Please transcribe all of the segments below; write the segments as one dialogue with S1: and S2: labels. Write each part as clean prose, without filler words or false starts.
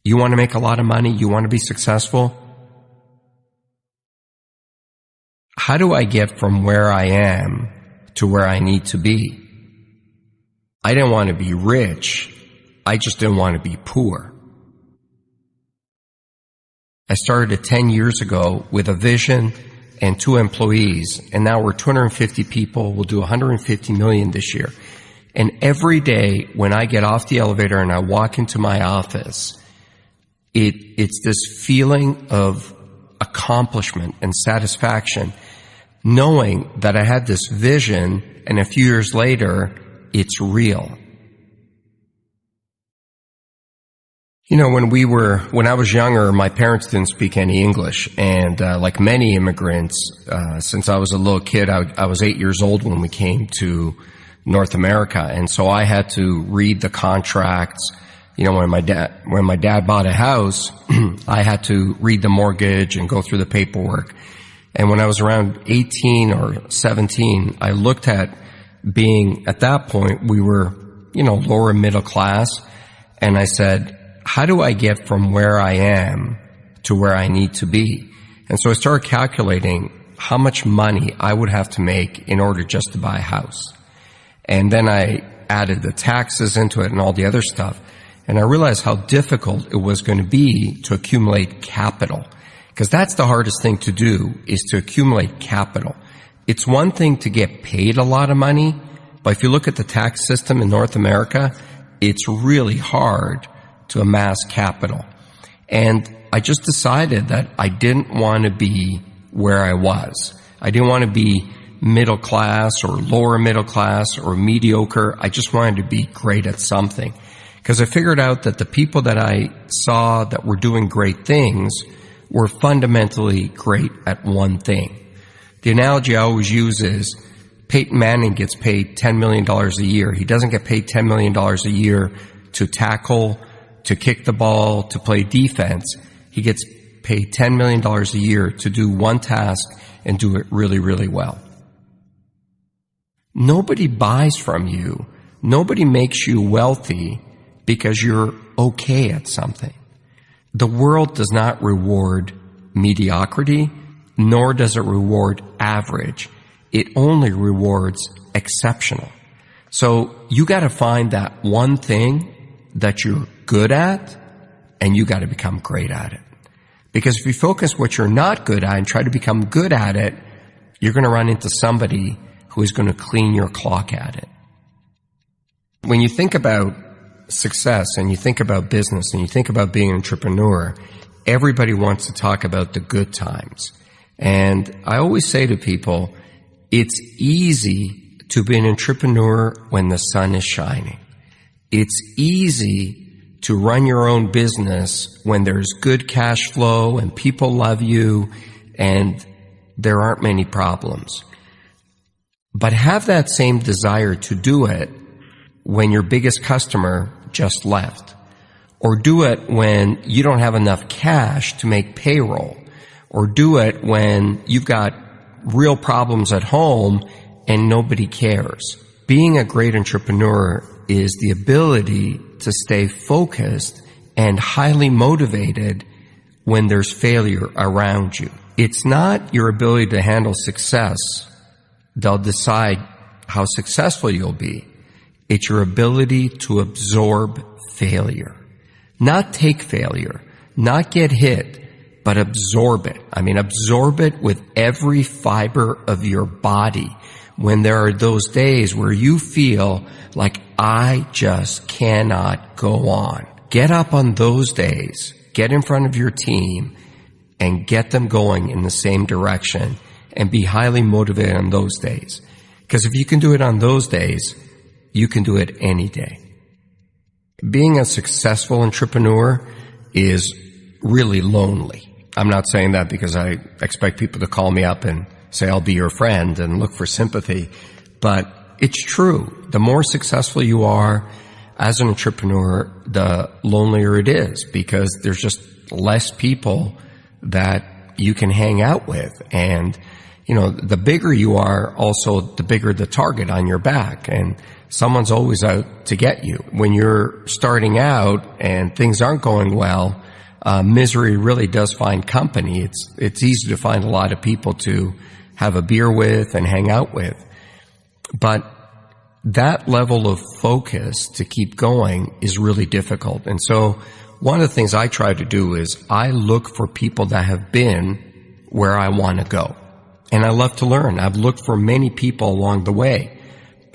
S1: You want to make a lot of money? You want to be successful? How do I get from where I am to where I need to be? I didn't want to be rich. I just didn't want to be poor. I started it 10 years ago with a vision and 2 employees, and now we're 250 people. We'll do 150 million this year. And every day when I get off the elevator and I walk into my office, it's this feeling of accomplishment and satisfaction, knowing that I had this vision and a few years later, it's real. You know, when I was younger, my parents didn't speak any English. And like many immigrants, since I was a little kid, I was 8 years old when we came to North America. And so I had to read the contracts. You know, when my dad bought a house, I had to read the mortgage and go through the paperwork. And when I was around 18 or 17, I looked at being, at that point, we were, you know, lower middle class. And I said, how do I get from where I am to where I need to be? And so I started calculating how much money I would have to make in order just to buy a house. And then I added the taxes into it and all the other stuff. And I realized how difficult it was going to be to accumulate capital. Because that's the hardest thing to do, is to accumulate capital. It's one thing to get paid a lot of money, but if you look at the tax system in North America, it's really hard to amass capital. And I just decided that I didn't want to be where I was. I didn't want to be middle class or lower middle class or mediocre. I just wanted to be great at something. Because I figured out that the people that I saw that were doing great things were fundamentally great at one thing. The analogy I always use is Peyton Manning gets paid $10 million a year. He doesn't get paid $10 million a year to tackle, to kick the ball, to play defense. He gets paid $10 million a year to do one task and do it really, really well. Nobody buys from you. Nobody makes you wealthy because you're okay at something. The world does not reward mediocrity, nor does it reward average. It only rewards exceptional. So you got to find that one thing that you're good at, and you got to become great at it. Because if you focus what you're not good at and try to become good at it, you're going to run into somebody who is going to clean your clock at it. When you think about success and you think about business and you think about being an entrepreneur, everybody wants to talk about the good times. And I always say to people, it's easy to be an entrepreneur when the sun is shining. It's easy to run your own business when there's good cash flow and people love you and there aren't many problems. But have that same desire to do it when your biggest customer just left. Or do it when you don't have enough cash to make payroll. Or do it when you've got real problems at home and nobody cares. Being a great entrepreneur is the ability to stay focused and highly motivated when there's failure around you. It's not your ability to handle success that'll decide how successful you'll be. It's your ability to absorb failure. Not take failure, not get hit, but absorb it. I mean, absorb it with every fiber of your body. When there are those days where you feel like, I just cannot go on. Get up on those days, get in front of your team, and get them going in the same direction, and be highly motivated on those days. Because if you can do it on those days, you can do it any day. Being a successful entrepreneur is really lonely. I'm not saying that because I expect people to call me up and say, I'll be your friend and look for sympathy. But it's true. The more successful you are as an entrepreneur, the lonelier it is, because there's just less people that you can hang out with. And, the bigger you are, also the bigger the target on your back, and someone's always out to get you. When you're starting out and things aren't going well, misery really does find company. It's easy to find a lot of people to have a beer with and hang out with. But that level of focus to keep going is really difficult. And so one of the things I try to do is I look for people that have been where I want to go. And I love to learn. I've looked for many people along the way.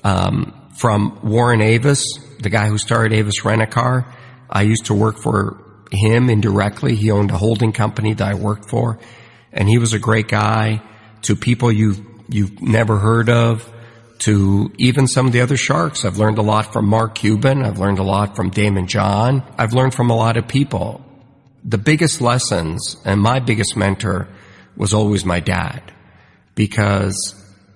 S1: From Warren Avis, the guy who started Avis Rent-A-Car, I used to work for him indirectly. He owned a holding company that I worked for, and he was a great guy. To people you've never heard of, to even some of the other sharks. I've learned a lot from Mark Cuban. I've learned a lot from Damon John. I've learned from a lot of people. The biggest lessons, and my biggest mentor, was always my dad, because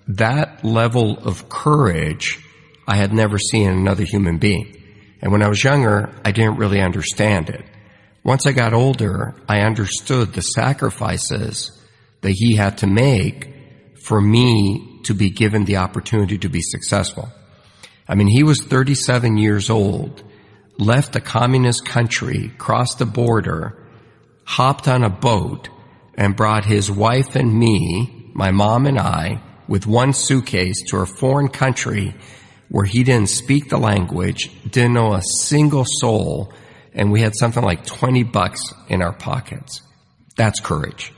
S1: that level of courage I had never seen in another human being. And when I was younger, I didn't really understand it. Once I got older, I understood the sacrifices that he had to make for me to be given the opportunity to be successful. I mean, he was 37 years old, left a communist country, crossed the border, hopped on a boat, and brought his wife and me, my mom and I, with one suitcase to a foreign country where he didn't speak the language, didn't know a single soul, and we had something like $20 in our pockets. That's courage.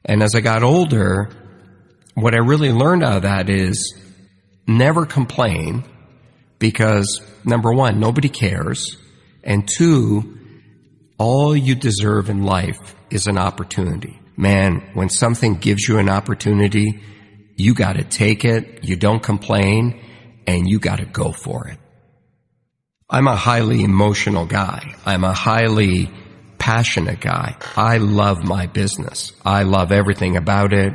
S1: And as I got older, what I really learned out of that is never complain, because number one, nobody cares, and two, all you deserve in life is an opportunity. Man, when something gives you an opportunity, you gotta take it, you don't complain, and you gotta go for it. I'm a highly emotional guy. I'm a highly passionate guy. I love my business. I love everything about it.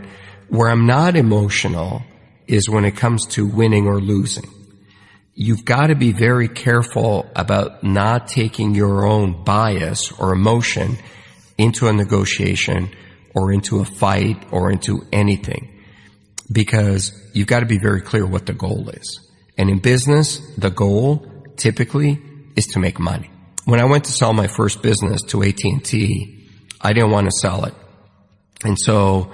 S1: Where I'm not emotional is when it comes to winning or losing. You've got to be very careful about not taking your own bias or emotion into a negotiation or into a fight or into anything, because you've got to be very clear what the goal is. And in business, the goal typically is to make money. When I went to sell my first business to AT&T, I didn't want to sell it. And so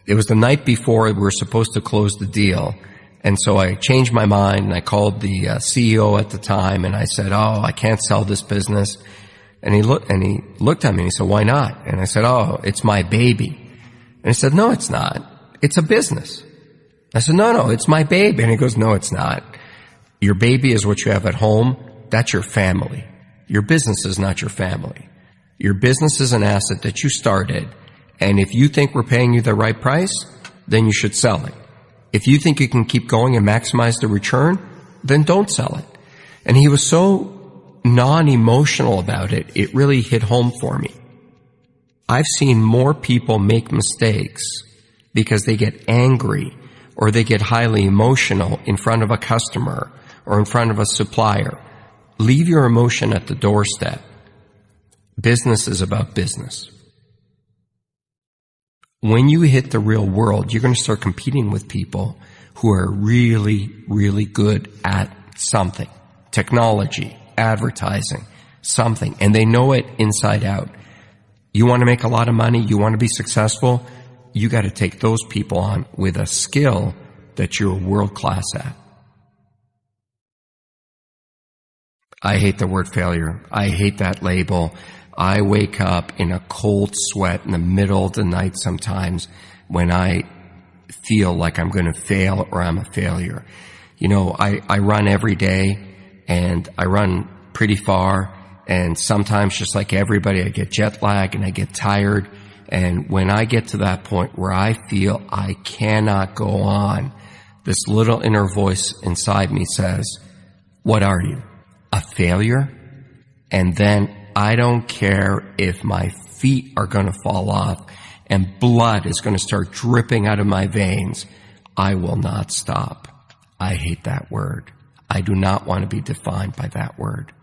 S1: it was the night before we were supposed to close the deal. And so I changed my mind, and I called the CEO at the time, and I said, I can't sell this business. And he looked at me and he said, why not? And I said, it's my baby. And he said, no, it's not. It's a business. I said, no, it's my baby. And he goes, no, it's not. Your baby is what you have at home. That's your family. Your business is not your family. Your business is an asset that you started, and if you think we're paying you the right price, then you should sell it. If you think you can keep going and maximize the return, then don't sell it. And he was so non-emotional about it, it really hit home for me. I've seen more people make mistakes because they get angry or they get highly emotional in front of a customer or in front of a supplier. Leave your emotion at the doorstep. Business is about business. When you hit the real world, you're going to start competing with people who are really, really good at something. Technology, advertising, something. And they know it inside out. You want to make a lot of money, you want to be successful, you got to take those people on with a skill that you're world class at. I hate the word failure. I hate that label. I wake up in a cold sweat in the middle of the night sometimes when I feel like I'm going to fail or I'm a failure. I run every day, and I run pretty far, and sometimes, just like everybody, I get jet lag and I get tired. And when I get to that point where I feel I cannot go on, this little inner voice inside me says, what are you? A failure? And then I don't care if my feet are going to fall off and blood is going to start dripping out of my veins. I will not stop. I hate that word. I do not want to be defined by that word.